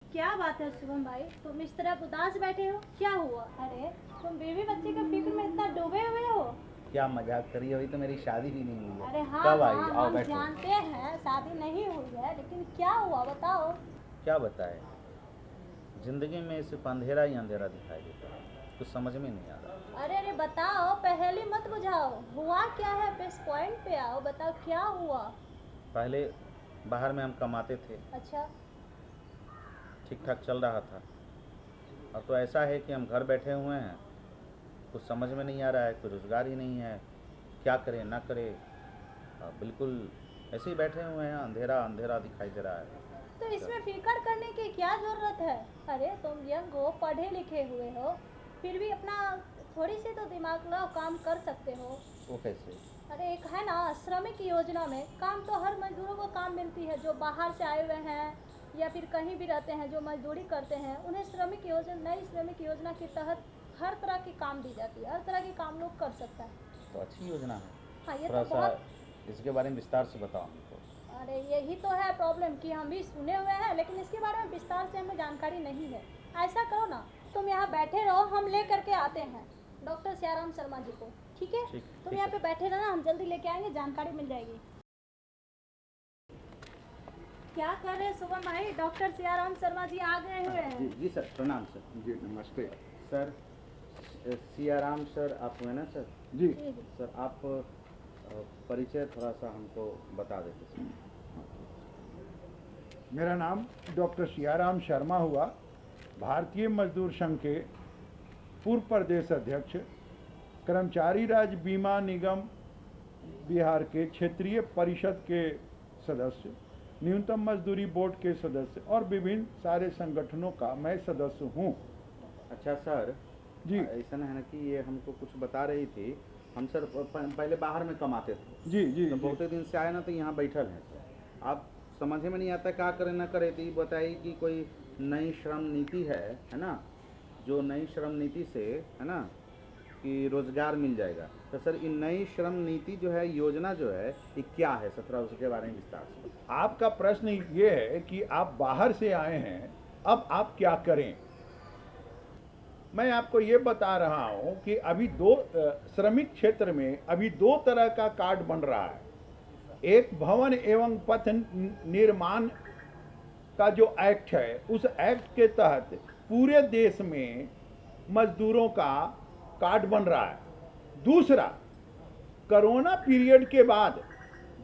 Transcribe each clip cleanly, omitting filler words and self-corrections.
क्या बात है शुभम भाई, तुम इस तरह उदास बैठे हो, क्या हुआ? अरे तुम बीवी बच्चे के फिक्र में इतना डूबे हुए हो? क्या मजाक करी, अभी तो मेरी शादी भी नहीं हुई है। अरे हाँ कब आई? हाँ, आओ हम बैठो। जानते हैं शादी नहीं हुई है, लेकिन क्या हुआ बताओ। क्या बताए, जिंदगी में सिर्फ अंधेरा ही अंधेरा दिखाई देता है, कुछ समझ में नहीं आ रहा। अरे अरे बताओ, पहेली मत बुझाओ, हुआ क्या है? बेस पॉइंट पे आओ, बताओ क्या हुआ। पहले बाहर में हम कमाते थे, अच्छा। ठीक ठाक चल रहा था। अब तो ऐसा है कि हम घर बैठे हुए हैं, कुछ समझ में नहीं आ रहा है, कोई रोज़गार ही नहीं है, क्या करें ना करें। बिल्कुल ऐसे ही बैठे हुए हैं, अंधेरा अंधेरा दिखाई दे रहा है। तो इसमें फिक्र करने की क्या जरूरत है? अरे तुम यंग हो, पढ़े लिखे हुए हो, फिर भी अपना थोड़ी सी तो दिमाग लगाओ, काम कर सकते हो। वो कैसे? अरे एक है ना श्रमिक योजना में काम, तो हर मजदूरों को काम मिलती है, जो बाहर से आए हुए हैं या फिर कहीं भी रहते हैं, जो मजदूरी करते हैं, उन्हें श्रमिक योजना, नई श्रमिक योजना के तहत हर तरह की काम दी जाती है, हर तरह के काम लोग कर सकता है। तो अच्छी योजना है। हाँ ये थोड़ा तो सा बहुत। इसके बारे में विस्तार से बताओ हमको। अरे यही तो है प्रॉब्लम कि हम भी सुने हुए हैं, लेकिन इसके बारे में विस्तार से हमें जानकारी नहीं है। ऐसा करो ना, तुम यहाँ बैठे रहो, हम ले करके आते हैं डॉक्टर सियाराम शर्मा जी को। ठीक है, तुम यहाँ पे बैठे रहना, हम जल्दी लेके आएंगे, जानकारी मिल जाएगी। क्या कर रहे हैं शुभम भाई? डॉक्टर सियाराम शर्मा जी आ गए हुए हैं। जी जी सर, प्रणाम सर। जी नमस्ते। सर सियाराम सर आप हुए ना सर? जी सर आप परिचय थोड़ा सा हमको बता देते सर। मेरा नाम डॉक्टर सियाराम शर्मा हुआ, भारतीय मजदूर संघ के पूर्व प्रदेश अध्यक्ष, कर्मचारी राज्य बीमा निगम बिहार के क्षेत्रीय परिषद के सदस्य, न्यूनतम मजदूरी बोर्ड के सदस्य और विभिन्न सारे संगठनों का मैं सदस्य हूँ। अच्छा सर जी ऐसा है ना कि ये हमको कुछ बता रही थी, हम सर पहले बाहर में कमाते थे। जी जी तो जी। बहुत दिन से आए ना, तो यहाँ बैठल हैं सर। आप समझ में नहीं आता क्या करें ना करें, तो ये बताइए कि कोई नई श्रम नीति है ना, जो नई श्रम नीति से है ना कि रोजगार मिल जाएगा। तो सर ये नई श्रम नीति जो है, योजना जो है, ये क्या है सर, थोड़ा उसके बारे में विस्तार से। आपका प्रश्न ये है कि आप बाहर से आए हैं, अब आप क्या करें। मैं आपको ये बता रहा हूँ कि अभी श्रमिक क्षेत्र में अभी दो तरह का कार्ड बन रहा है। एक भवन एवं पथ निर्माण का जो एक्ट है, उस एक्ट के तहत पूरे देश में मजदूरों का कार्ड बन रहा है। दूसरा, कोरोना पीरियड के बाद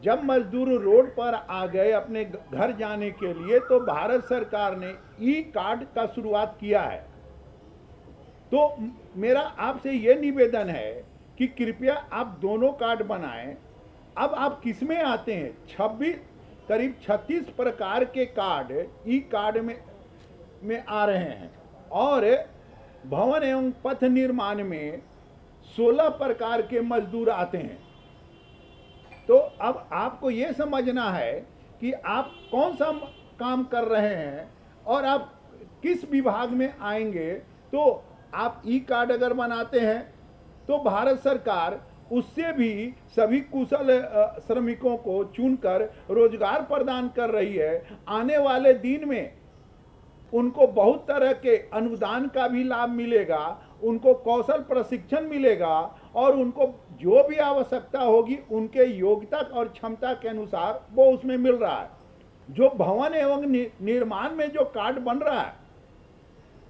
जब मजदूर रोड पर आ गए अपने घर जाने के लिए, तो भारत सरकार ने ई कार्ड का शुरुआत किया है। तो मेरा आपसे ये निवेदन है कि कृपया आप दोनों कार्ड बनाएं। अब आप किस में आते हैं? करीब 36 प्रकार के कार्ड ई कार्ड में आ रहे हैं, और भवन एवं पथ निर्माण में 16 प्रकार के मजदूर आते हैं। तो अब आपको ये समझना है कि आप कौन सा काम कर रहे हैं और आप किस विभाग में आएंगे। तो आप ई कार्ड अगर बनाते हैं तो भारत सरकार उससे भी सभी कुशल श्रमिकों को चुनकर रोजगार प्रदान कर रही है। आने वाले दिन में उनको बहुत तरह के अनुदान का भी लाभ मिलेगा, उनको कौशल प्रशिक्षण मिलेगा, और उनको जो भी आवश्यकता होगी उनके योग्यता और क्षमता के अनुसार वो उसमें मिल रहा है। जो भवन एवं निर्माण में जो कार्ड बन रहा है,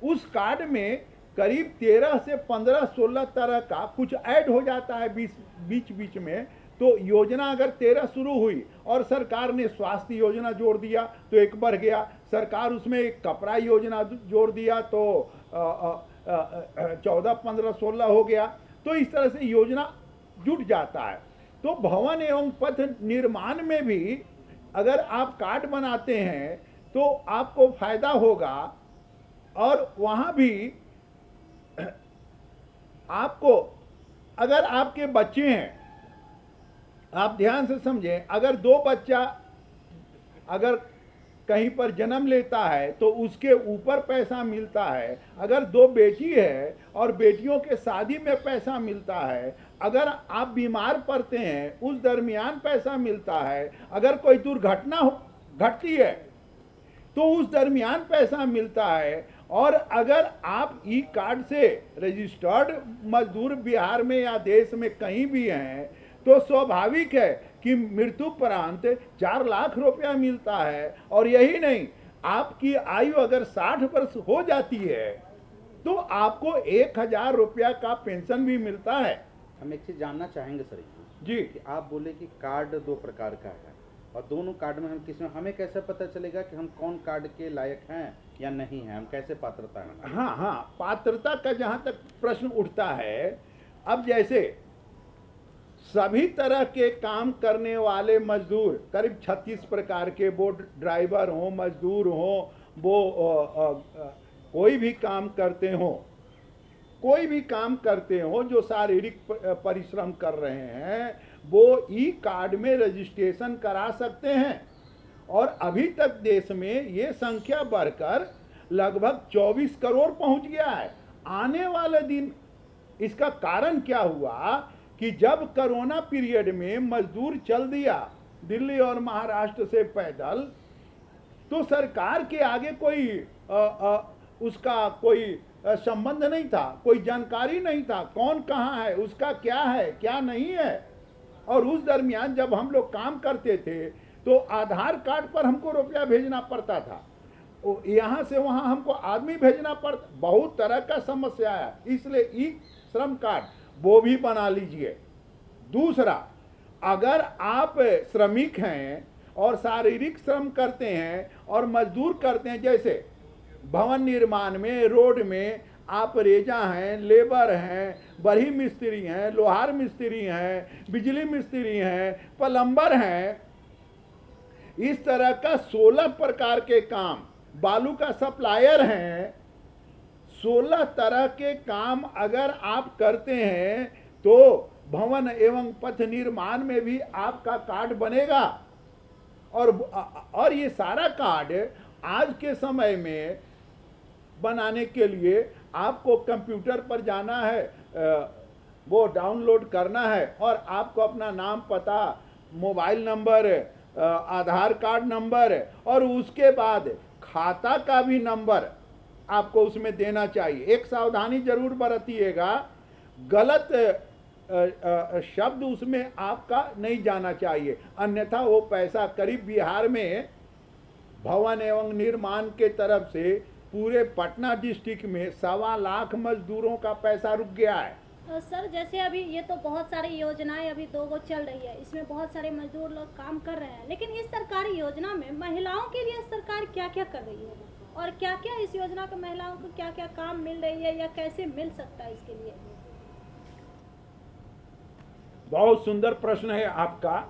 उस कार्ड में करीब 13 से 15 16 तरह का कुछ ऐड हो जाता है बीच बीच में। तो योजना अगर 13 शुरू हुई और सरकार ने स्वास्थ्य योजना जोड़ दिया तो एक बढ़ गया, सरकार उसमें एक कपड़ा योजना जोड़ दिया तो 14 15 16 हो गया। तो इस तरह से योजना जुट जाता है। तो भवन एवं पथ निर्माण में भी अगर आप कार्ड बनाते हैं तो आपको फायदा होगा, और वहाँ भी आपको अगर आपके बच्चे हैं, आप ध्यान से समझें, अगर दो बच्चा अगर कहीं पर जन्म लेता है तो उसके ऊपर पैसा मिलता है, अगर दो बेटी है और बेटियों के शादी में पैसा मिलता है, अगर आप बीमार पड़ते हैं उस दरमियान पैसा मिलता है, अगर कोई दुर्घटना घटती है तो उस दरमियान पैसा मिलता है, और अगर आप ई कार्ड से रजिस्टर्ड मजदूर बिहार में या देश में कहीं भी हैं तो स्वाभाविक है कि मृत्युपरांत 4 लाख रुपया मिलता है। और यही नहीं, आपकी आयु अगर 60 वर्ष हो जाती है तो आपको 1000 रुपया का पेंशन भी मिलता है। हम एक चीज़ जानना चाहेंगे सर जी, कि आप बोले कि कार्ड 2 प्रकार का है और दोनों कार्ड में हम किस में, हमें कैसे पता चलेगा कि हम कौन कार्ड के लायक हैं या नहीं हैं, हम कैसे पात्रता हैं? हाँ, पात्रता का जहाँ तक प्रश्न उठता है, अब जैसे सभी तरह के काम करने वाले मजदूर करीब 36 प्रकार के, वो ड्राइवर हों, मजदूर हों, वो कोई भी काम करते हों, कोई भी काम करते हों जो शारीरिक परिश्रम कर रहे हैं, वो ई कार्ड में रजिस्ट्रेशन करा सकते हैं। और अभी तक देश में ये संख्या बढ़कर लगभग 24 करोड़ पहुंच गया है। आने वाले दिन इसका कारण क्या हुआ कि जब कोरोना पीरियड में मजदूर चल दिया दिल्ली और महाराष्ट्र से पैदल, तो सरकार के आगे कोई उसका कोई संबंध नहीं था, कोई जानकारी नहीं था, कौन कहाँ है, उसका क्या है क्या नहीं है। और उस दरमियान जब हम लोग काम करते थे तो आधार कार्ड पर हमको रुपया भेजना पड़ता था, यहाँ से वहाँ हमको आदमी भेजना पड़ता, बहुत तरह का समस्या है। इसलिए ई श्रम कार्ड वो भी बना लीजिए। दूसरा, अगर आप श्रमिक हैं और शारीरिक श्रम करते हैं और मजदूर करते हैं, जैसे भवन निर्माण में, रोड में आप रेजा हैं, लेबर हैं, बड़ी मिस्त्री हैं, लोहार मिस्त्री हैं, बिजली मिस्त्री हैं, प्लम्बर हैं, इस तरह का 16 प्रकार के काम, बालू का सप्लायर हैं, 16 तरह के काम अगर आप करते हैं तो भवन एवं पथ निर्माण में भी आपका कार्ड बनेगा। और ये सारा कार्ड आज के समय में बनाने के लिए आपको कंप्यूटर पर जाना है, वो डाउनलोड करना है, और आपको अपना नाम, पता, मोबाइल नंबर, आधार कार्ड नंबर और उसके बाद खाता का भी नंबर आपको उसमें देना चाहिए। एक सावधानी जरूर बरतिएगा, गलत शब्द उसमें आपका नहीं जाना चाहिए, अन्यथा वो पैसा करीब बिहार में भवन एवं निर्माण के तरफ से पूरे पटना डिस्ट्रिक्ट में 1.25 लाख मजदूरों का पैसा रुक गया है। सर, जैसे अभी ये तो बहुत सारी योजनाएं अभी 2 गो चल रही है, इसमें बहुत सारे मजदूर लोग काम कर रहे हैं, लेकिन इस सरकारी योजना में महिलाओं के लिए सरकार क्या क्या कर रही है और क्या क्या इस योजना के महिलाओं को क्या क्या काम मिल रही है या कैसे मिल सकता है, इसके लिए? बहुत सुंदर प्रश्न है आपका।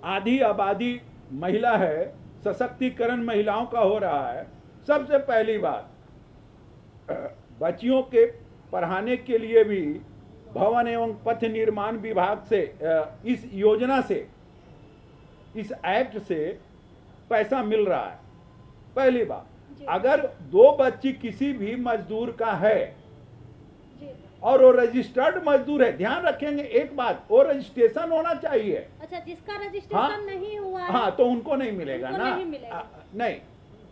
आधी आबादी महिला है, सशक्तिकरण महिलाओं का हो रहा है। सबसे पहली बात, बच्चियों के पढ़ाने के लिए भी भवन एवं पथ निर्माण विभाग से, इस योजना से, इस एक्ट से पैसा मिल रहा है। पहली बात, अगर 2 बच्ची किसी भी मजदूर का है और वो रजिस्टर्ड मजदूर है, ध्यान रखेंगे एक बात, वो रजिस्ट्रेशन होना चाहिए। अच्छा, जिसका रजिस्ट्रेशन नहीं हुआ है, हाँ, तो उनको नहीं मिलेगा उनको ना, नहीं मिलेगा। नहीं,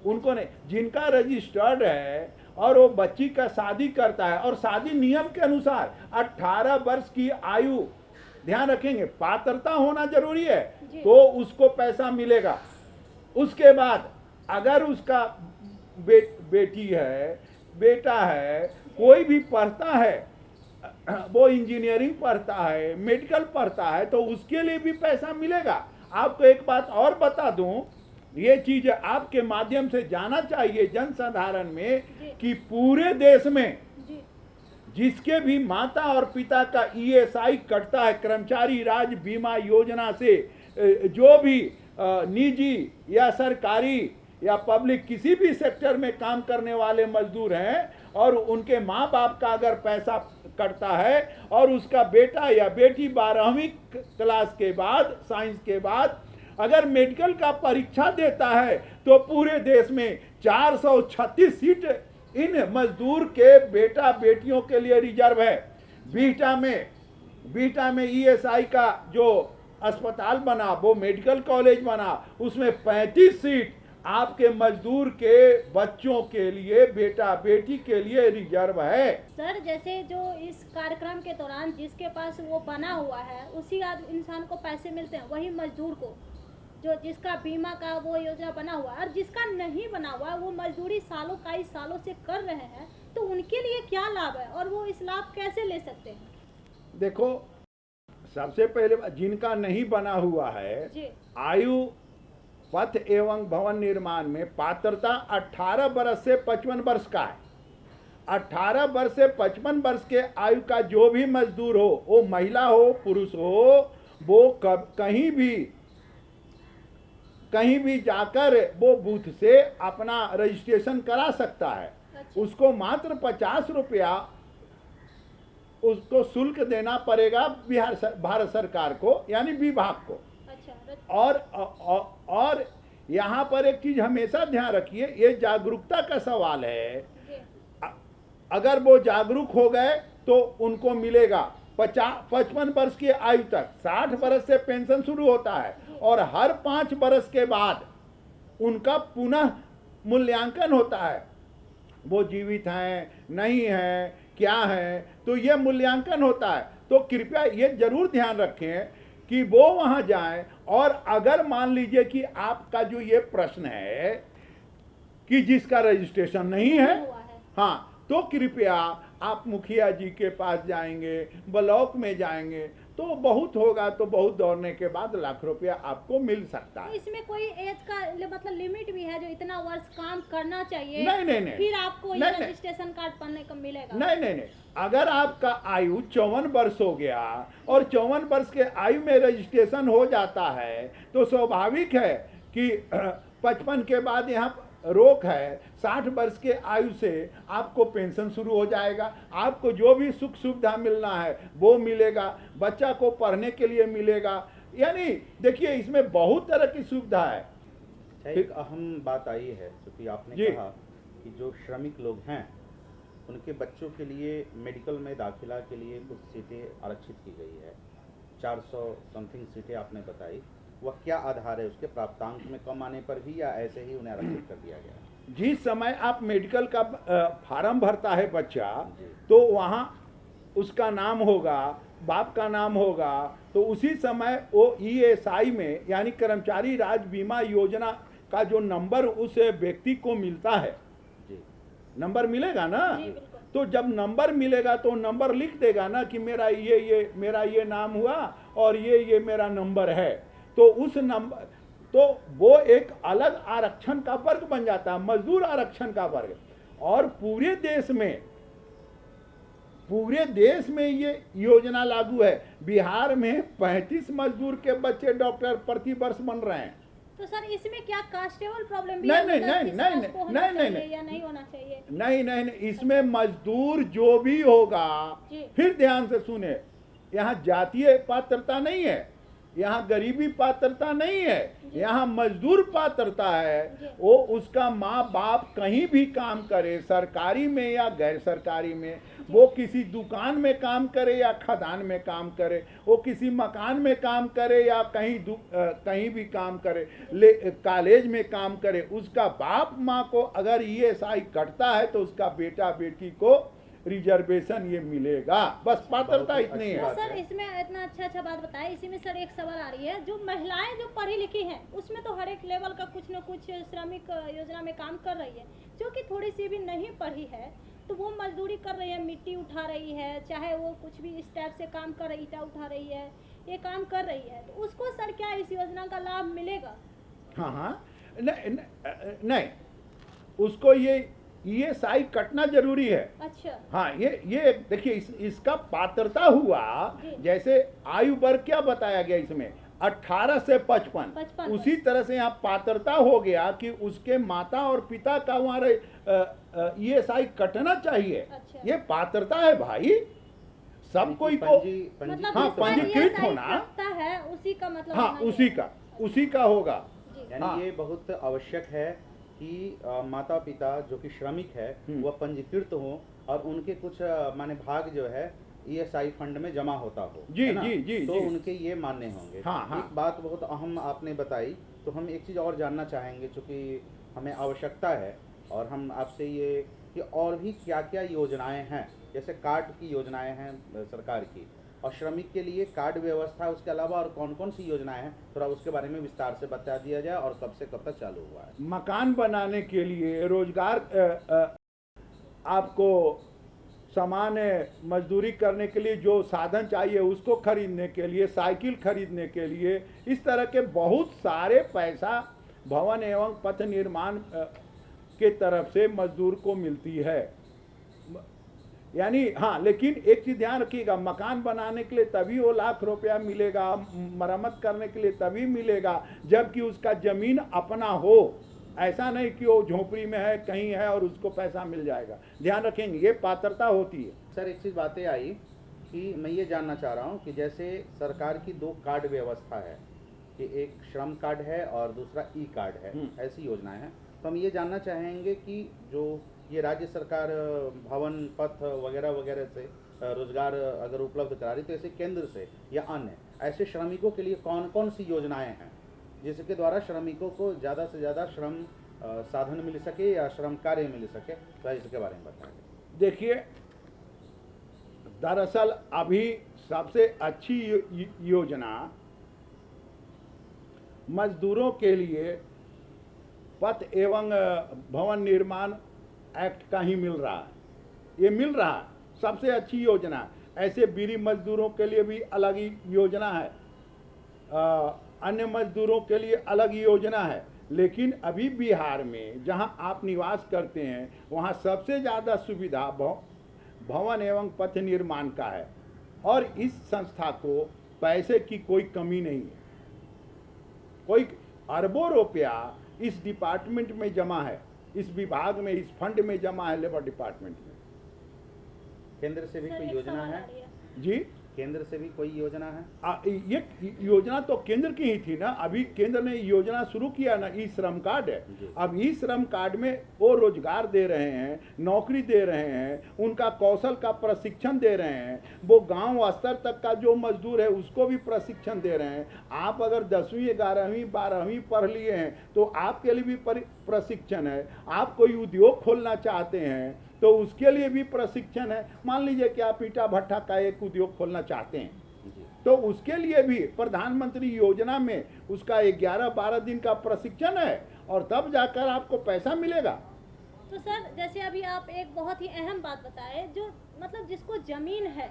उनको नहीं। जिनका रजिस्टर्ड है और वो बच्ची का शादी करता है, और शादी नियम के अनुसार 18 वर्ष की आयु, ध्यान रखेंगे, पात्रता होना जरूरी है, तो उसको पैसा मिलेगा। उसके बाद अगर उसका बेटी है, बेटा है, कोई भी पढ़ता है, वो इंजीनियरिंग पढ़ता है, मेडिकल पढ़ता है, तो उसके लिए भी पैसा मिलेगा। आपको एक बात और बता दूं, ये चीज आपके माध्यम से जाना चाहिए जनसाधारण में, कि पूरे देश में जिसके भी माता और पिता का ESI कटता है कर्मचारी राज्य बीमा योजना से, जो भी निजी या सरकारी या पब्लिक किसी भी सेक्टर में काम करने वाले मजदूर हैं, और उनके माँ बाप का अगर पैसा कटता है और उसका बेटा या बेटी 12वीं क्लास के बाद, साइंस के बाद अगर मेडिकल का परीक्षा देता है तो पूरे देश में 436 सीट इन मजदूर के बेटा बेटियों के लिए रिजर्व है। बीटा में ईएसआई का जो अस्पताल बना, वो मेडिकल कॉलेज बना, उसमें 35 सीट आपके मजदूर के बच्चों के लिए, बेटा बेटी के लिए रिजर्व है। सर जैसे जो इस कार्यक्रम के दौरान जिसके पास वो बना हुआ है उसी इंसान को पैसे मिलते हैं, वही मजदूर को जो जिसका बीमा का वो योजना बना हुआ है, और जिसका नहीं बना हुआ वो मजदूरी सालों कई सालों से कर रहे हैं, तो उनके लिए क्या लाभ है और वो इस लाभ कैसे ले सकते हैं? देखो, सबसे पहले जिनका नहीं बना हुआ है, जी। आयु पथ एवं भवन निर्माण में पात्रता 18 वर्ष से 55 वर्ष का है। 18 वर्ष से 55 वर्ष के आयु का जो भी मजदूर हो, वो महिला हो पुरुष हो, वो कहीं भी जाकर वो बूथ से अपना रजिस्ट्रेशन करा सकता है। अच्छा। उसको मात्र 50 रुपया उसको शुल्क देना पड़ेगा भारत सरकार को, यानी विभाग को। अच्छा। और यहाँ पर एक चीज हमेशा ध्यान रखिए, ये जागरूकता का सवाल है। अगर वो जागरूक हो गए तो उनको मिलेगा 55 वर्ष की आयु तक। 60 वर्ष से पेंशन शुरू होता है और हर 5 वर्ष के बाद उनका पुनः मूल्यांकन होता है, वो जीवित हैं नहीं हैं क्या है, तो ये मूल्यांकन होता है। तो कृपया ये जरूर ध्यान रखें कि वो वहां जाएं। और अगर मान लीजिए कि आपका जो ये प्रश्न है कि जिसका रजिस्ट्रेशन नहीं है, हाँ, तो कृपया आप मुखिया जी के पास जाएंगे, ब्लॉक में जाएंगे, तो बहुत होगा तो बहुत दौड़ने के बाद लाख रुपया आपको मिल सकता है। इसमें कोई एज का मतलब लिमिट भी है जो इतना वर्ष काम करना चाहिए? नहीं, फिर आपको ये रजिस्ट्रेशन कार्ड बनने का मिलेगा? नहीं, अगर आपका आयु 54 वर्ष हो गया और 54 वर्ष के आयु में रजिस्ट्रेशन हो जाता है तो स्वाभाविक है कि 55 के बाद यहाँ रोक है। 60 वर्ष के आयु से आपको पेंशन शुरू हो जाएगा, आपको जो भी सुख सुविधा मिलना है वो मिलेगा, बच्चा को पढ़ने के लिए मिलेगा। यानी देखिए, इसमें बहुत तरह की सुविधा है। एक अहम बात आई है, क्योंकि आपने कहा कि जो श्रमिक लोग हैं उनके बच्चों के लिए मेडिकल में दाखिला के लिए कुछ सीटें आरक्षित की गई है। 400 समथिंग सीटें आपने बताई, वह क्या आधार है? उसके प्राप्तांक में कम आने पर भी, या ऐसे ही उन्हें आरक्षित कर दिया गया? जिस समय आप मेडिकल का फार्म भरता है बच्चा, तो वहाँ उसका नाम होगा, बाप का नाम होगा, तो उसी समय वो ईएसआई में यानी कर्मचारी राज्य बीमा योजना का जो नंबर उस व्यक्ति को मिलता है, नंबर मिलेगा ना, तो जब नंबर मिलेगा तो नंबर लिख देगा ना कि मेरा ये नाम हुआ और ये मेरा नंबर है। तो उस नंबर, तो वो एक अलग आरक्षण का वर्ग बन जाता है, मजदूर आरक्षण का वर्ग। और पूरे देश में ये योजना लागू है। बिहार में 35 मजदूर के बच्चे डॉक्टर प्रति वर्ष बन रहे हैं। तो सर इसमें क्या कांस्टेबल प्रॉब्लम भी नहीं, है? नहीं, मतलब नहीं, किस नहीं, कास्ट को होना नहीं, चाहिए नहीं, या नहीं होना चाहिए? नहीं, इसमें मजदूर जो भी होगा, फिर ध्यान से सुने, यहाँ जातीय पात्रता नहीं है, यहाँ गरीबी पात्रता नहीं है, यहाँ मजदूर पात्रता है। वो उसका माँ बाप कहीं भी काम करे, सरकारी में या गैर सरकारी में, वो किसी दुकान में काम करे या खदान में काम करे, वो किसी मकान में काम करे या कहीं भी काम करे, कॉलेज में काम करे, उसका बाप माँ को अगर ईएसआई कटता है तो उसका बेटा बेटी को रिजर्वेशन ये मिलेगा। बस पात्रता इतनी है। तो सर इसमें इतना अच्छा बात बताया। इसी में सर एक सवाल आ रही है, जो महिलाएं जो पढ़ी लिखी हैं उसमें तो हर एक लेवल का कुछ न कुछ श्रमिक योजना में काम कर रही है, जो कि थोड़ी सी भी नहीं पढ़ी है तो वो मजदूरी कर रही है, मिट्टी उठा रही है, चाहे वो कुछ भी इस टाइप से काम कर रही, ईटा उठा रही है, ये काम कर रही है, तो उसको सर क्या इस योजना का लाभ मिलेगा? हाँ, नहीं, उसको ये साई कटना जरूरी है। अच्छा। हाँ, ये देखिए, इसका पात्रता हुआ, जैसे आयु वर्ग क्या बताया गया इसमें, 18 से 55 55 उसी तरह से यहाँ पात्रता हो गया कि उसके माता और पिता का वहाँ ESI कटना चाहिए। अच्छा। ये पात्रता है भाई, सब कोई को। मतलब हाँ, जिसका पंजीकृत ESI होना। कटता है उसी का मतलब हाँ, होना ही उसी है। का उसी का होगा। जी। यानी हाँ। ये बहुत आवश्यक है कि माता पिता जो कि श्रमिक है वह पंजीकृत हो और उनके कुछ माने भाग जो है ESI फंड में जमा होता हो, जी, है ना? जी, जी, तो जी। उनके ये मान्य होंगे। हाँ, हाँ। एक बात बहुत अहम आपने बताई, तो हम एक चीज़ और जानना चाहेंगे चूँकि हमें आवश्यकता है, और हम आपसे ये कि और भी क्या क्या योजनाएं हैं, जैसे कार्ड की योजनाएं हैं सरकार की, और श्रमिक के लिए कार्ड व्यवस्था है, उसके अलावा और कौन कौन सी योजनाएं हैं, थोड़ा उसके बारे में विस्तार से बता दिया जाए, और कब से कब तक चालू हुआ है। मकान बनाने के लिए, रोजगार, आपको सामान मजदूरी करने के लिए जो साधन चाहिए उसको खरीदने के लिए, साइकिल खरीदने के लिए, इस तरह के बहुत सारे पैसा भवन एवं पथ निर्माण के तरफ से मजदूर को मिलती है। यानी हाँ, लेकिन एक चीज़ ध्यान रखिएगा, मकान बनाने के लिए तभी वो ₹1,00,000 मिलेगा, मरम्मत करने के लिए तभी मिलेगा जबकि उसका ज़मीन अपना हो। ऐसा नहीं कि वो झोपड़ी में है, कहीं है और उसको पैसा मिल जाएगा। ध्यान रखेंगे, ये पात्रता होती है। सर एक चीज़ बातें आई कि मैं ये जानना चाह रहा हूँ कि जैसे सरकार की 2 कार्ड व्यवस्था है कि एक श्रम कार्ड है और दूसरा कार्ड है, ऐसी योजनाएं हैं, तो हम ये जानना चाहेंगे कि जो ये राज्य सरकार भवन पथ वगैरह वगैरह से रोजगार अगर उपलब्ध करा रही, तो ऐसे केंद्र से या अन्य ऐसे श्रमिकों के लिए कौन कौन सी योजनाएं हैं जिसके द्वारा श्रमिकों को ज़्यादा से ज़्यादा श्रम साधन मिल सके या श्रम कार्य मिल सके, तो इसके बारे में बताएंगे। देखिए, दरअसल अभी सबसे अच्छी योजना मजदूरों के लिए पथ एवं भवन निर्माण एक्ट का ही मिल रहा है। ये मिल रहा है, सबसे अच्छी योजना। ऐसे बीड़ी मजदूरों के लिए भी अलग ही योजना है, अन्य मजदूरों के लिए अलग योजना है। लेकिन अभी बिहार में जहां आप निवास करते हैं वहां सबसे ज़्यादा सुविधा भवन एवं पथ निर्माण का है, और इस संस्था को पैसे की कोई कमी नहीं है। कोई अरबों रुपया इस डिपार्टमेंट में जमा है, इस विभाग में, इस फंड में जमा है, लेबर डिपार्टमेंट में। केंद्र से भी सर, कोई एक योजना सवाल है? आ रही है। जी, केंद्र से भी कोई योजना है? ये योजना तो केंद्र की ही थी ना। अभी केंद्र ने योजना शुरू किया ना, ई श्रम कार्ड है। अब ई श्रम कार्ड में वो रोजगार दे रहे हैं, नौकरी दे रहे हैं, उनका कौशल का प्रशिक्षण दे रहे हैं। वो गांव स्तर तक का जो मजदूर है उसको भी प्रशिक्षण दे रहे हैं। आप अगर 10वीं 11वीं 12वीं पढ़ लिए हैं तो आपके लिए भी प्रशिक्षण है। आप कोई उद्योग खोलना चाहते हैं तो उसके लिए भी प्रशिक्षण है। मान लीजिए कि आप ईटा भट्टा का एक उद्योग खोलना चाहते हैं तो उसके लिए भी प्रधानमंत्री योजना में उसका 11-12 दिन का प्रशिक्षण है, और तब जाकर आपको पैसा मिलेगा। तो सर, जैसे अभी आप एक बहुत ही अहम बात बताए, जो मतलब जिसको जमीन है,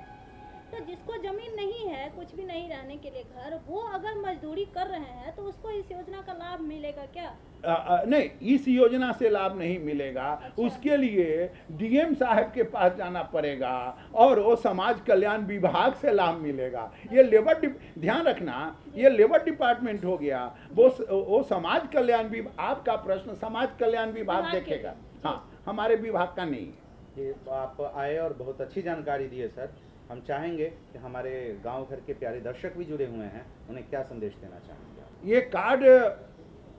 तो जिसको जमीन नहीं है, कुछ भी नहीं रहने के लिए घर, वो अगर मजदूरी कर रहे हैं तो उसको इस योजना का लाभ मिलेगा क्या? नहीं, इस योजना से लाभ नहीं मिलेगा। अच्छा। उसके लिए डीएम साहब के पास जाना पड़ेगा और वो समाज कल्याण विभाग से लाभ मिलेगा। ये लेबर, ध्यान रखना, ये लेबर डिपार्टमेंट हो गया, वो समाज कल्याण विभाग, आपका प्रश्न समाज कल्याण विभाग देखेगा। हाँ, हमारे विभाग का नहीं है। ये आप आए और बहुत अच्छी जानकारी दी है सर। हम चाहेंगे कि हमारे गांव घर के प्यारे दर्शक भी जुड़े हुए हैं, उन्हें क्या संदेश देना चाहेंगे? ये कार्ड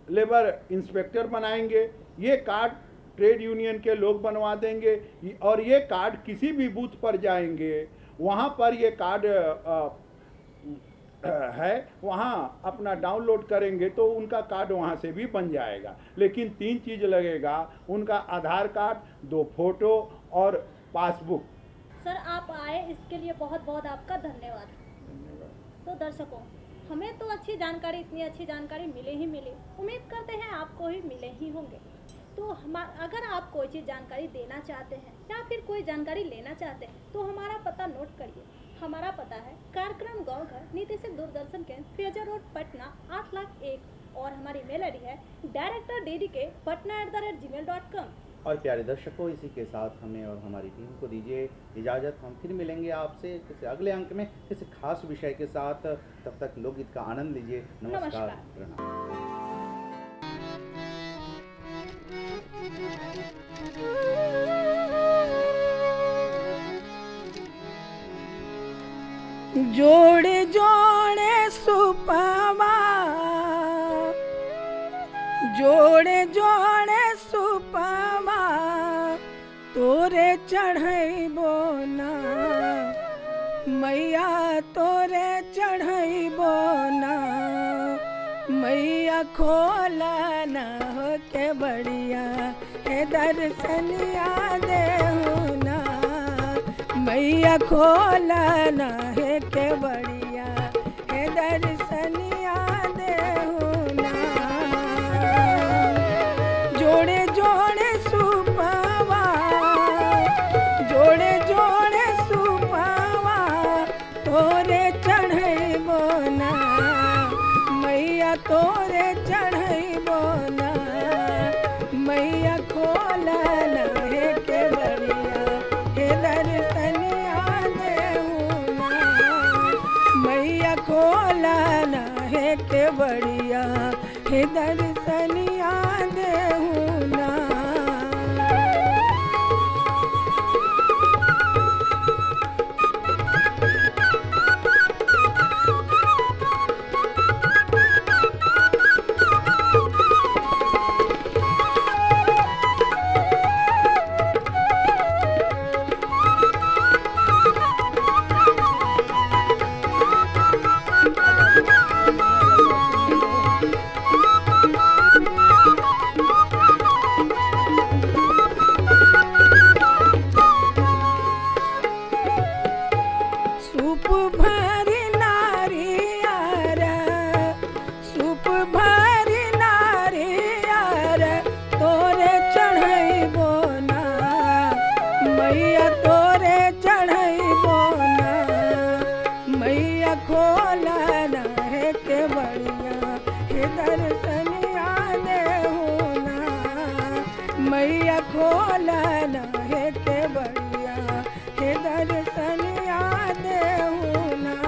लेबर इंस्पेक्टर बनाएंगे, ये कार्ड ट्रेड यूनियन के लोग बनवा देंगे, और ये कार्ड किसी भी बूथ पर जाएंगे, वहाँ पर ये कार्ड है, वहाँ अपना डाउनलोड करेंगे तो उनका कार्ड वहाँ से भी बन जाएगा। लेकिन 3 चीज़ लगेगा, उनका आधार कार्ड, 2 फोटो और पासबुक। सर, आप आए इसके लिए बहुत बहुत आपका धन्यवाद। तो दर्शकों, हमें तो अच्छी जानकारी, इतनी अच्छी जानकारी मिले ही मिले, उम्मीद करते हैं आपको ही मिले ही होंगे। तो अगर आप कोई चीज़ जानकारी देना चाहते हैं या फिर कोई जानकारी लेना चाहते हैं तो हमारा पता नोट करिए। हमारा पता है कार्यक्रम गाँव घर, नीति से दूरदर्शन केंद्र, फ्यूचर रोड, पटना 8,01,। और हमारी मेल ID है director.ddk patna@gmail.com। और प्यारे दर्शकों, इसी के साथ हमें और हमारी टीम को दीजिए इजाज़त। हम फिर मिलेंगे आपसे किसी अगले अंक में किसी खास विषय के साथ। तब तक लोकगीत का आनंद लीजिए। नमस्कार, प्रणाम। जोड़े जोड़े सुपवा, जोड़े जोड़े सुपवा तोरे चढ़ैबो ना मैया, तोरे चढ़ैबो ना मैया, खोला न हो के बढ़िया हे दर्शनिया देहु ना मैया, खोला न है के बढ़िया हे दर्शनिया देहु ना। जोड़े जोड़े सुपवा, जोड़े जोड़े सुपवा तोरे चढ़ैबो ना मैया, तोरे चढ़ैबो ना मैया, खोला न है के बढ़िया हे दर्शनिया देहु ना मैया, खोला न है के बढ़िया हे दर्शनिया देहु ना। सूप भरी नारियर, सूप भरी नारियर तोरे चढ़ैबो ना मैया, तोरे चढ़ैबो ना मैया, खोला न है के बढ़िया हे दर्शनिया देहु ना मैया, खोला न है के बढ़िया हे दर्शनिया देहु ना।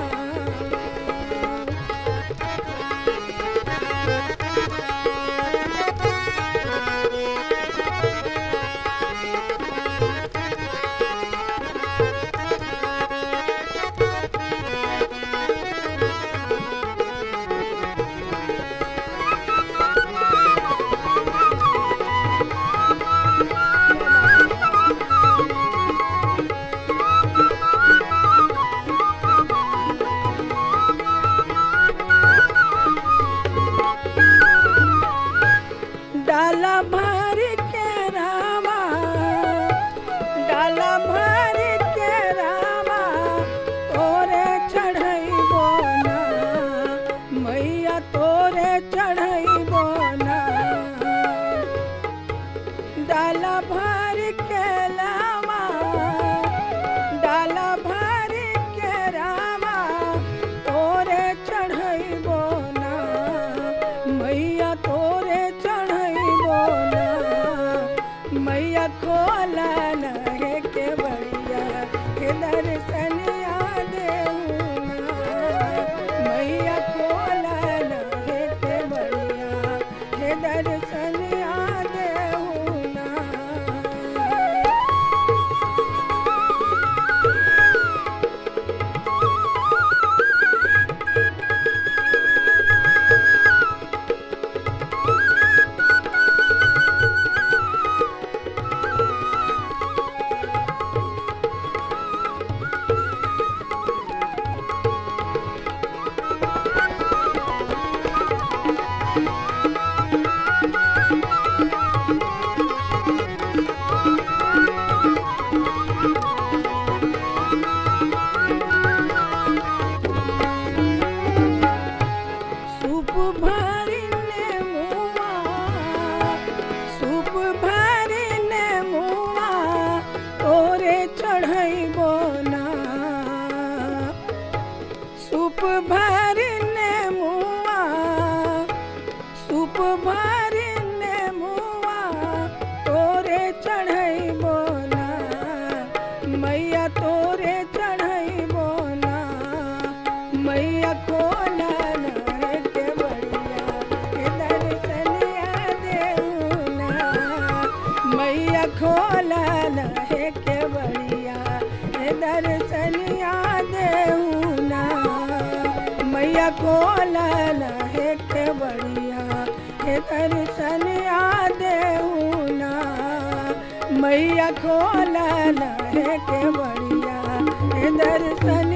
मैया खोलन है के बढ़िया हे दर्शन आ देऊना मैया खोलन है के बढ़िया हे दर्शन